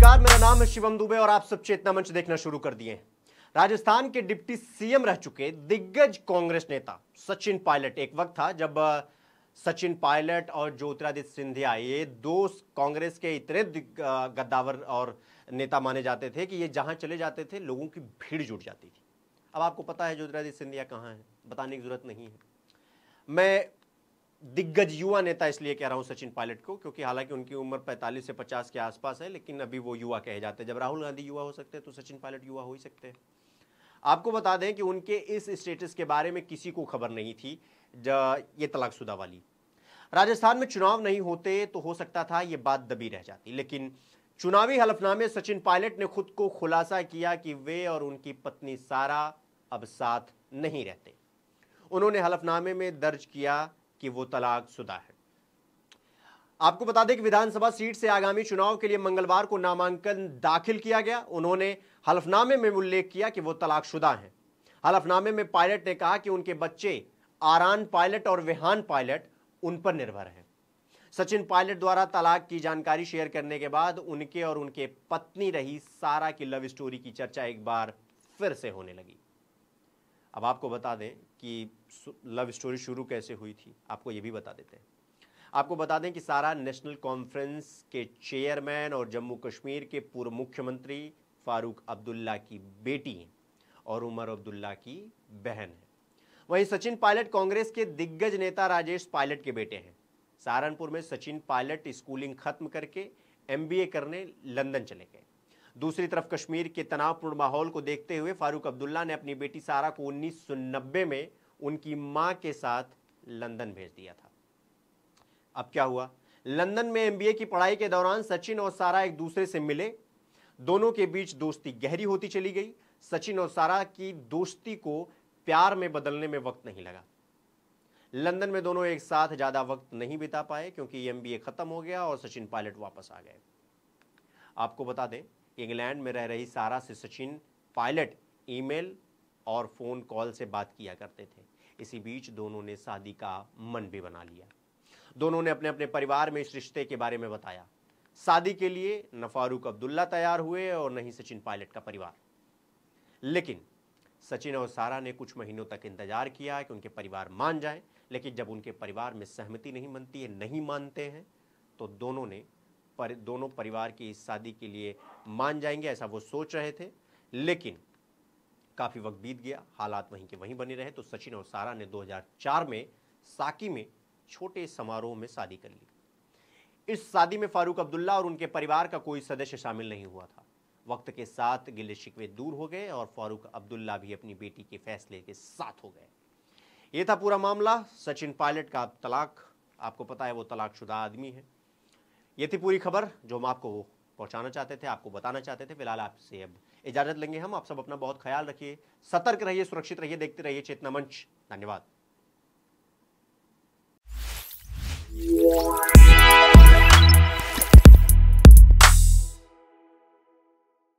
नमस्कार, मेरा नाम है शिवम दुबे और आप सब चेतना मंच देखना शुरू कर दिए हैं। राजस्थान के डिप्टी सीएम रह चुके दिग्गज कांग्रेस नेता सचिन पायलट, एक वक्त था जब सचिन पायलट और ज्योतिरादित्य सिंधिया ये दो कांग्रेस के इतने गद्दावर और नेता माने जाते थे कि ये जहां चले जाते थे लोगों की भीड़ जुट जाती थी। अब आपको पता है ज्योतिरादित्य सिंधिया कहां है, बताने की जरूरत नहीं है। मैं दिग्गज युवा नेता इसलिए कह रहा हूं सचिन पायलट को, क्योंकि हालांकि उनकी उम्र 45 से 50 के आसपास है, लेकिन अभी वो युवा कहे जाते हैं। जब राहुल गांधी युवा हो सकते हैं तो सचिन पायलट युवा हो ही सकते हैं। आपको बता दें कि उनके इस स्टेटस के बारे में किसी को खबर नहीं थी। ये तलाकशुदा वाली राजस्थान में चुनाव नहीं होते तो हो सकता था ये बात दबी रह जाती, लेकिन चुनावी हलफनामे सचिन पायलट ने खुद को खुलासा किया कि वे और उनकी पत्नी सारा अब साथ नहीं रहते। उन्होंने हलफनामे में दर्ज किया कि वो तलाकशुदा है। आपको बता दें कि विधानसभा सीट से आगामी चुनाव के लिए मंगलवार को नामांकन दाखिल किया गया। उन्होंने हलफनामे में उल्लेख किया कि वो तलाकशुदा हैं। हलफनामे में पायलट ने कहा कि उनके बच्चे आरान पायलट और विहान पायलट उन पर निर्भर हैं। सचिन पायलट द्वारा तलाक की जानकारी शेयर करने के बाद उनके और उनके पत्नी रही सारा की लव स्टोरी की चर्चा एक बार फिर से होने लगी। अब आपको बता दें कि लव स्टोरी शुरू कैसे हुई थी, आपको यह भी बता देते हैं। आपको बता दें कि सारा नेशनल कॉन्फ्रेंस के चेयरमैन और जम्मू कश्मीर के पूर्व मुख्यमंत्री फारूक अब्दुल्ला की बेटी हैं और उमर अब्दुल्ला की बहन है। वहीं सचिन पायलट कांग्रेस के दिग्गज नेता राजेश पायलट के बेटे हैं। सहारनपुर में सचिन पायलट स्कूलिंग खत्म करके MBA करने लंदन चले गए। दूसरी तरफ कश्मीर के तनावपूर्ण माहौल को देखते हुए फारूक अब्दुल्ला ने अपनी बेटी सारा को 1990 में उनकी मां के साथ लंदन भेज दिया था। अब क्या हुआ, लंदन में MBA की पढ़ाई के दौरान सचिन और सारा एक दूसरे से मिले। दोनों के बीच दोस्ती गहरी होती चली गई। सचिन और सारा की दोस्ती को प्यार में बदलने में वक्त नहीं लगा। लंदन में दोनों एक साथ ज्यादा वक्त नहीं बिता पाए क्योंकि MBA खत्म हो गया और सचिन पायलट वापस आ गए। आपको बता दें, इंग्लैंड में रह रही सारा से सचिन पायलट ईमेल और फोन कॉल से बात किया करते थे। इसी बीच दोनों ने शादी का मन भी बना लिया। दोनों ने अपने अपने परिवार में इस रिश्ते के बारे में बताया। शादी के लिए न फारूक अब्दुल्ला तैयार हुए और न ही सचिन पायलट का परिवार। लेकिन सचिन और सारा ने कुछ महीनों तक इंतजार किया कि उनके परिवार मान जाएं, लेकिन जब उनके परिवार में सहमति नहीं बनती है, नहीं मानते हैं, तो दोनों परिवार की इस शादी के लिए मान जाएंगे ऐसा वो सोच रहे थे। लेकिन काफी वक्त बीत गया, हालात वहीं के वहीं बने रहे, तो सचिन और सारा ने 2004 में साकी में छोटे समारोह में शादी कर ली। इस शादी में फारूक अब्दुल्ला और उनके परिवार का कोई सदस्य शामिल नहीं हुआ था। वक्त के साथ गिले शिकवे दूर हो गए और फारूक अब्दुल्ला भी अपनी बेटी के फैसले के साथ हो गए। यह था पूरा मामला सचिन पायलट का तलाक। आपको पता है वो तलाकशुदा आदमी है। ये थी पूरी खबर जो हम आपको पहुंचाना चाहते थे, आपको बताना चाहते थे। फिलहाल आपसे अब इजाजत लेंगे हम। आप सब अपना बहुत ख्याल रखिए, सतर्क रहिए, सुरक्षित रहिए, देखते रहिए चेतना मंच। धन्यवाद।